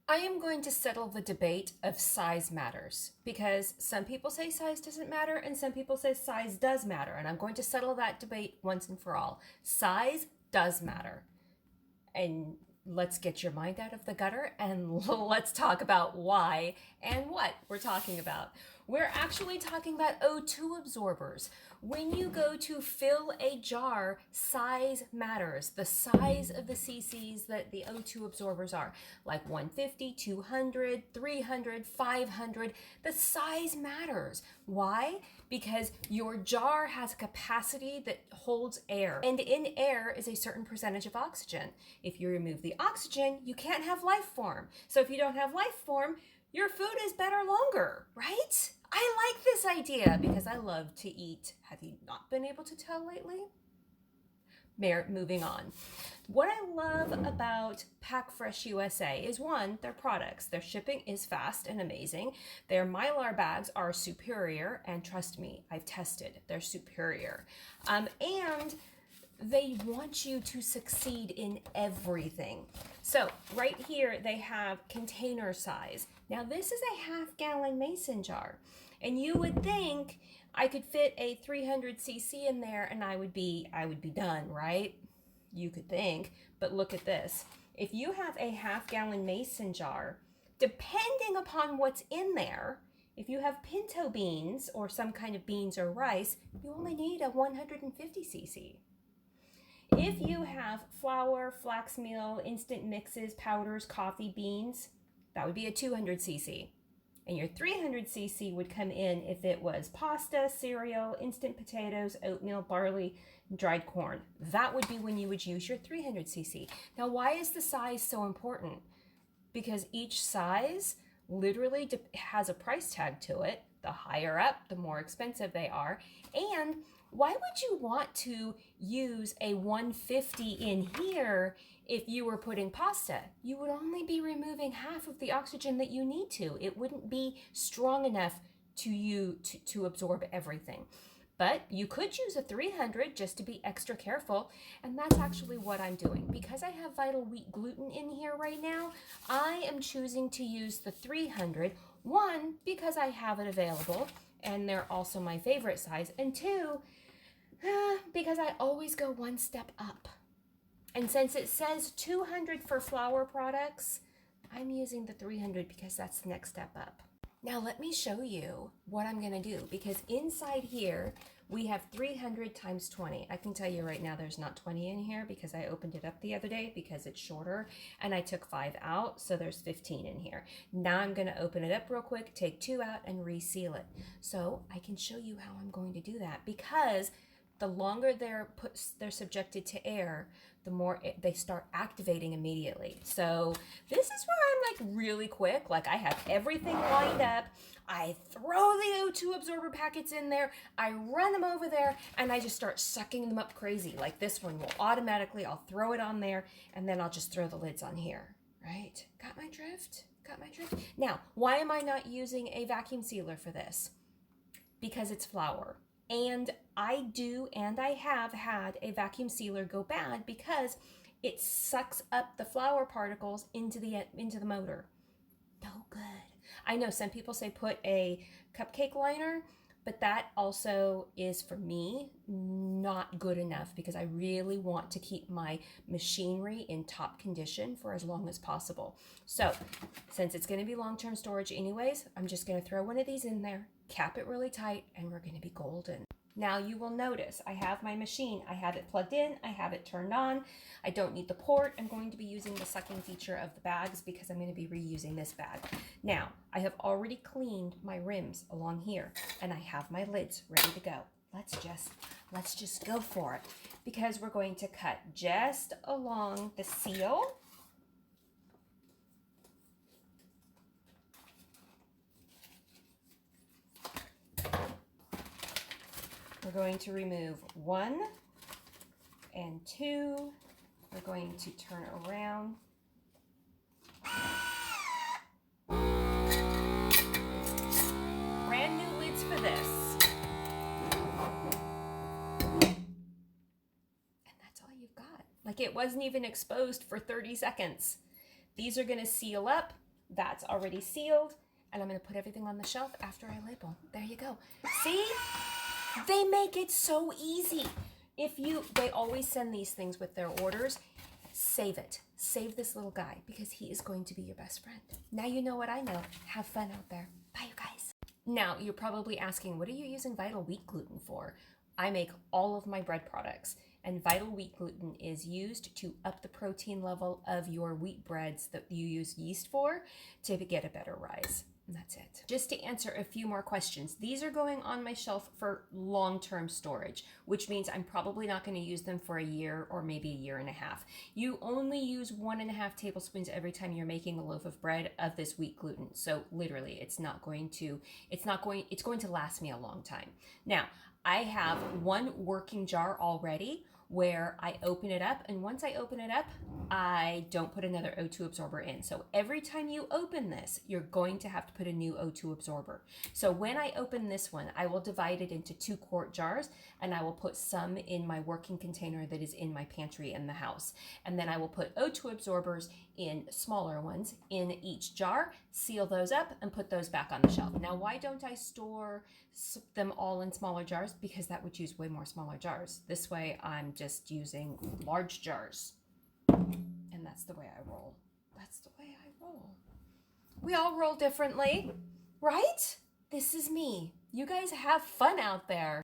I am going to settle the debate of size matters because some people say size doesn't matter and some people say size does matter. And I'm going to settle that debate once and for all. Size does matter. And let's get your mind out of the gutter and let's talk about why and what we're talking about. We're actually talking about O2 absorbers. When you go to fill a jar, size matters. The size of the cc's that the O2 absorbers are, like 150, 200, 300, 500, the size matters. Why? Because your jar has a capacity that holds air, and in air is a certain percentage of oxygen. If you remove the oxygen, you can't have life form. So if you don't have life form, your food is better longer, right? I like this idea because I love to eat. Have you not been able to tell lately? Moving on. What I love about PackFresh USA is one, their products. Their shipping is fast and amazing. Their Mylar bags are superior, and trust me, I've tested. They're superior. And they want you to succeed in everything. So right here they have container size. Now this is a half-gallon mason jar, and you would think I could fit a 300 cc in there and I would be done, right? You could think, but look at this. If you have a half-gallon mason jar, depending upon what's in there, if you have pinto beans or some kind of beans or rice, you only need a 150 cc. If you have flour, flax meal, instant mixes, powders, coffee, beans, that would be a 200 cc. And your 300 cc would come in if it was pasta, cereal, instant potatoes, oatmeal, barley, dried corn. That would be when you would use your 300 cc. Now, why is the size so important? Because each size literally has a price tag to it. The higher up, the more expensive they are. And why would you want to use a 150 in here if you were putting pasta? You would only be removing half of the oxygen that you need to. It wouldn't be strong enough to absorb everything. But you could use a 300 just to be extra careful, and that's actually what I'm doing. Because I have Vital Wheat gluten in here right now, I am choosing to use the 300. One, because I have it available, and they're also my favorite size, and two, because I always go one step up. And since it says 200 for flour products, I'm using the 300 because that's the next step up. Now let me show you what I'm gonna do, because inside here we have 300 times 20. I can tell you right now there's not 20 in here because I opened it up the other day because it's shorter and I took 5 out, so there's 15 in here. Now I'm gonna open it up real quick, take 2 out and reseal it. So I can show you how I'm going to do that, because the longer they're subjected to air, the more they start activating immediately. So this is where I'm like really quick. Like I have everything lined up. I throw the O2 absorber packets in there. I run them over there and I just start sucking them up crazy. Like this one will automatically, I'll throw it on there and then I'll just throw the lids on here, right? Got my drift? Got my drift? Now, why am I not using a vacuum sealer for this? Because it's flour. And I have had a vacuum sealer go bad because it sucks up the flour particles into the motor. No good. I know some people say put a cupcake liner, but that also is, for me, not good enough because I really want to keep my machinery in top condition for as long as possible. So since it's going to be long-term storage anyways, I'm just going to throw one of these in there, cap it really tight, and we're going to be golden. Now you will notice I have my machine. I have it plugged in. I have it turned on. I don't need the port. I'm going to be using the sucking feature of the bags because I'm going to be reusing this bag. Now, I have already cleaned my rims along here and I have my lids ready to go. Let's just go for it, because we're going to cut just along the seal. We're going to remove 1 and 2. We're going to turn around. Brand new lids for this. And that's all you've got. Like, it wasn't even exposed for 30 seconds. These are going to seal up. That's already sealed. And I'm going to put everything on the shelf after I label. There you go. See? They make it so easy. They always send these things with their orders. Save it. Save this little guy because he is going to be your best friend. Now you know what I know. Have fun out there. Bye, you guys. Now, you're probably asking, what are you using Vital Wheat Gluten for? I make all of my bread products, and Vital Wheat Gluten is used to up the protein level of your wheat breads that you use yeast for to get a better rise. And that's it. Just to answer a few more questions, these are going on my shelf for long-term storage, which means I'm probably not going to use them for a year or maybe a year and a half. You only use 1.5 tablespoons every time you're making a loaf of bread of this wheat gluten. So literally, it's going to last me a long time. Now, I have one working jar already where I open it up, and once I open it up, I don't put another O2 absorber in. So every time you open this, you're going to have to put a new O2 absorber. So when I open this one, I will divide it into 2-quart jars, and I will put some in my working container that is in my pantry in the house. And then I will put O2 absorbers in smaller ones in each jar, seal those up, and put those back on the shelf. Now, why don't I store them all in smaller jars? Because that would use way more smaller jars. This way, I'm just using large jars. And that's the way I roll. That's the way I roll. We all roll differently, right? This is me. You guys have fun out there.